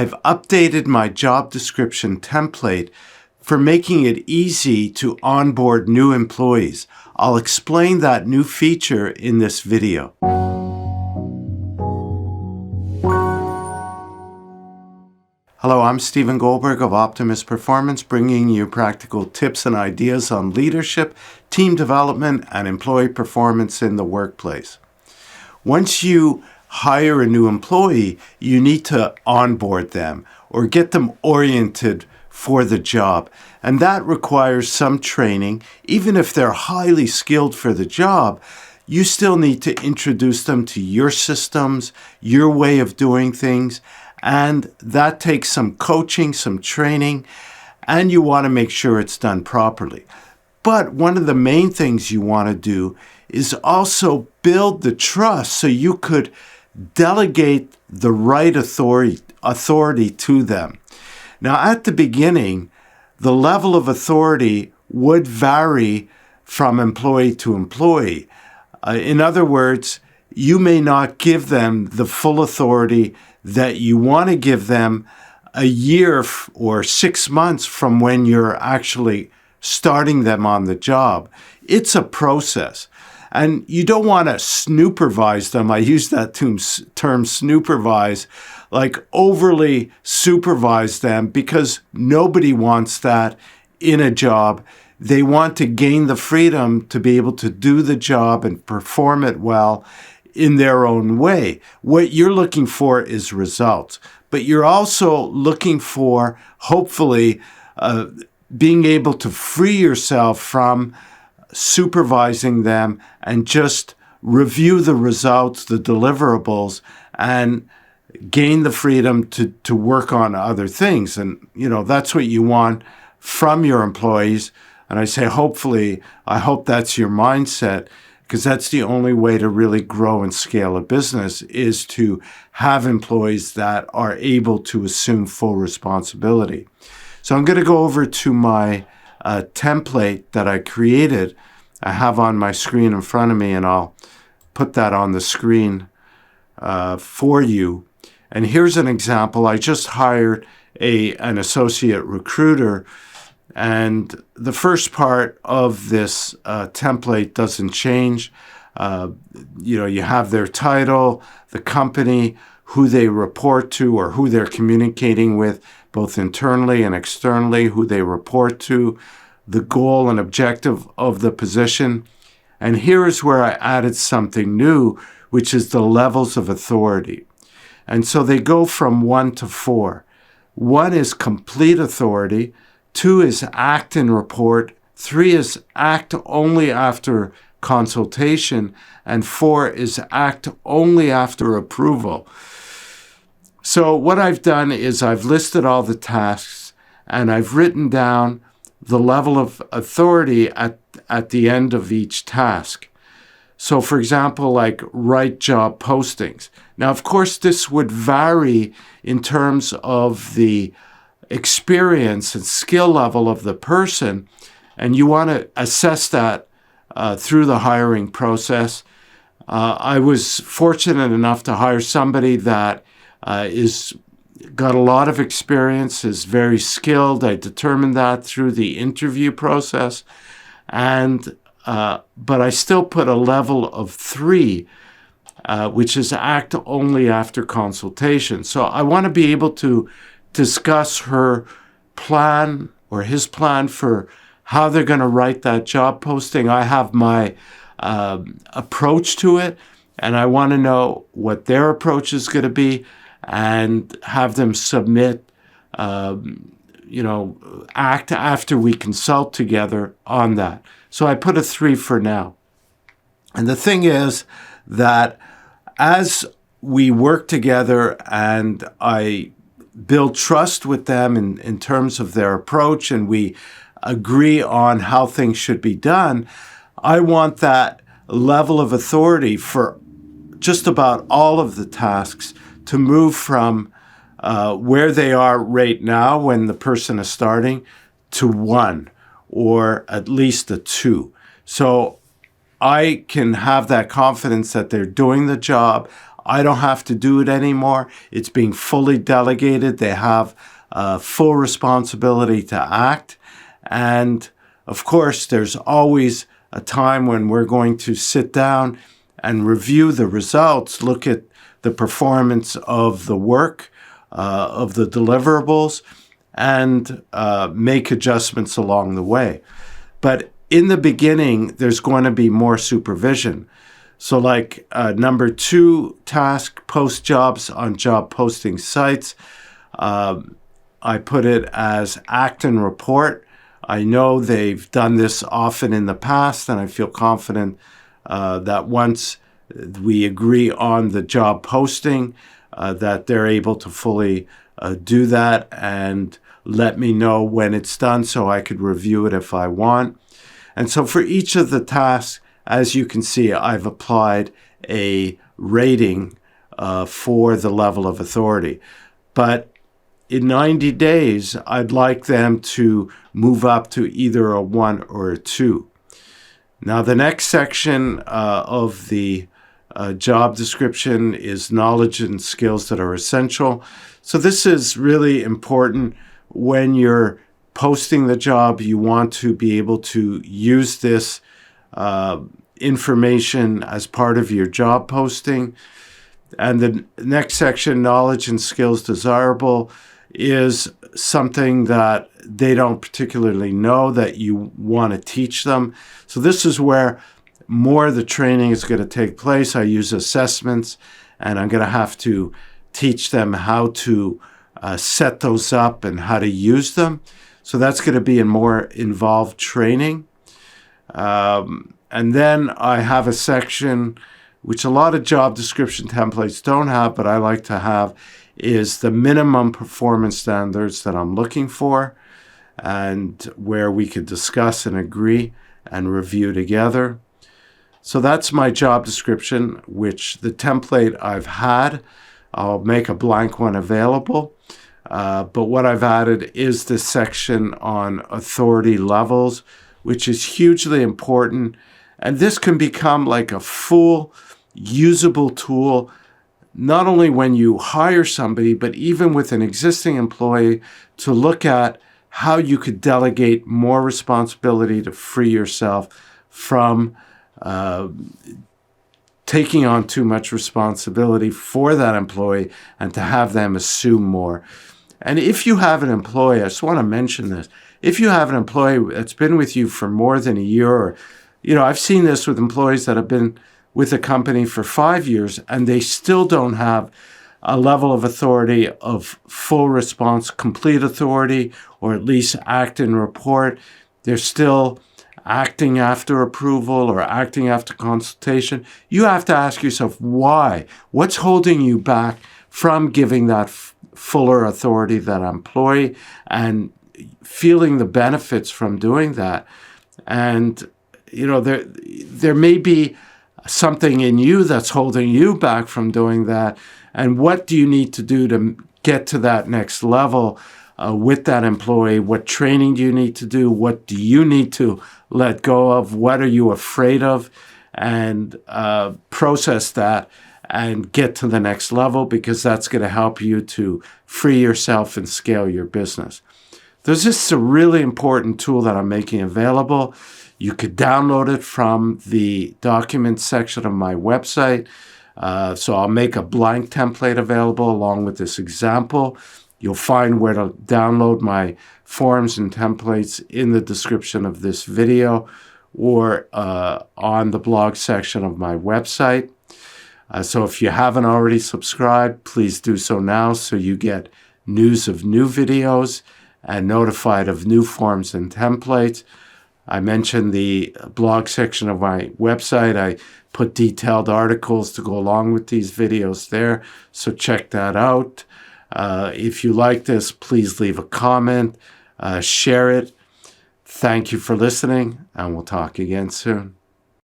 I've updated my job description template for making it easy to onboard new employees. I'll explain that new feature in this video. Hello, I'm Stephen Goldberg of Optimus Performance, bringing you practical tips and ideas on leadership, team development, and employee performance in the workplace. Once you hire a new employee, you need to onboard them or get them oriented for the job. And that requires some training. Even if they're highly skilled for the job, you still need to introduce them to your systems, your way of doing things. And that takes some coaching, some training, and you want to make sure it's done properly. But one of the main things you want to do is also build the trust so you could delegate the right authority to them. Now, at the beginning, the level of authority would vary from employee to employee. In other words, you may not give them the full authority that you want to give them a year or 6 months from when you're actually starting them on the job. It's a process. And you don't want to snoopervise them. I use that term, snoopervise, like overly supervise them, because nobody wants that in a job. They want to gain the freedom to be able to do the job and perform it well in their own way. What you're looking for is results, but you're also looking for, hopefully, being able to free yourself from supervising them and just review the results, the deliverables, and gain the freedom to work on other things. And, that's what you want from your employees. And I say, hopefully, I hope that's your mindset, because that's the only way to really grow and scale a business, is to have employees that are able to assume full responsibility. So I'm going to go over to my template that I created. I have on my screen in front of me, and I'll put that on the screen for you. And here's an example. I just hired an associate recruiter, and the first part of this template doesn't change. You have their title, the company, who they report to or who they're communicating with, both internally and externally, who they report to, the goal and objective of the position. And here is where I added something new, which is the levels of authority. And so they go from 1 to 4. 1 is complete authority. 2 is act and report. 3 is act only after consultation. And 4 is act only after approval. So what I've done is I've listed all the tasks, and I've written down the level of authority at the end of each task. So, for example, like write job postings. Now, of course, this would vary in terms of the experience and skill level of the person, and you want to assess that through the hiring process. I was fortunate enough to hire somebody that is got a lot of experience, is very skilled. I determined that through the interview process, and but I still put a level of 3, which is act only after consultation. So I want to be able to discuss her plan or his plan for how they're going to write that job posting. I have my approach to it, and I want to know what their approach is going to be, and have them submit, act after we consult together on that. So I put a 3 for now. And the thing is that as we work together and I build trust with them in terms of their approach, and we agree on how things should be done, I want that level of authority for just about all of the tasks to move from where they are right now when the person is starting to 1 or at least a 2. So I can have that confidence that they're doing the job. I don't have to do it anymore. It's being fully delegated. They have full responsibility to act. And of course, there's always a time when we're going to sit down and review the results, look at the performance of the work, of the deliverables, and make adjustments along the way. But in the beginning, there's going to be more supervision. So like number 2 task, post jobs on job posting sites. I put it as act and report. I know they've done this often in the past, and I feel confident that once we agree on the job posting, that they're able to fully do that and let me know when it's done so I could review it if I want. And so for each of the tasks, as you can see, I've applied a rating for the level of authority. But in 90 days, I'd like them to move up to either a 1 or a 2. Now, the next section of the job description is knowledge and skills that are essential. So this is really important when you're posting the job. You want to be able to use this information as part of your job posting. And the next section, knowledge and skills desirable, is something that they don't particularly know that you want to teach them. So this is where more of the training is going to take place. I use assessments, and I'm going to have to teach them how to set those up and how to use them. So that's going to be in more involved training. And then I have a section which a lot of job description templates don't have, but I like to have, is the minimum performance standards that I'm looking for, and where we could discuss and agree and review together. So that's my job description, which the template I've had, I'll make a blank one available. But what I've added is this section on authority levels, which is hugely important. And this can become like a full usable tool, not only when you hire somebody, but even with an existing employee, to look at how you could delegate more responsibility to free yourself from taking on too much responsibility for that employee and to have them assume more. And if you have an employee, I just want to mention this, if you have an employee that's been with you for more than a year, or, I've seen this with employees that have been with a company for 5 years and they still don't have a level of authority of full response, complete authority, or at least act and report. They're still acting after approval or acting after consultation. You have to ask yourself, why? What's holding you back from giving that fuller authority to that employee and feeling the benefits from doing that? And, there may be something in you that's holding you back from doing that. And what do you need to do to get to that next level with that employee? What training do you need to do? What do you need to let go of? What are you afraid of? And process that and get to the next level, because that's going to help you to free yourself and scale your business. There's just a really important tool that I'm making available. You could download it from the documents section of my website. So I'll make a blank template available along with this example. You'll find where to download my forms and templates in the description of this video or on the blog section of my website. So if you haven't already subscribed, please do so now so you get news of new videos and notified of new forms and templates. I mentioned the blog section of my website. I put detailed articles to go along with these videos there, so check that out. If you like this, please leave a comment, share it. Thank you for listening, and we'll talk again soon.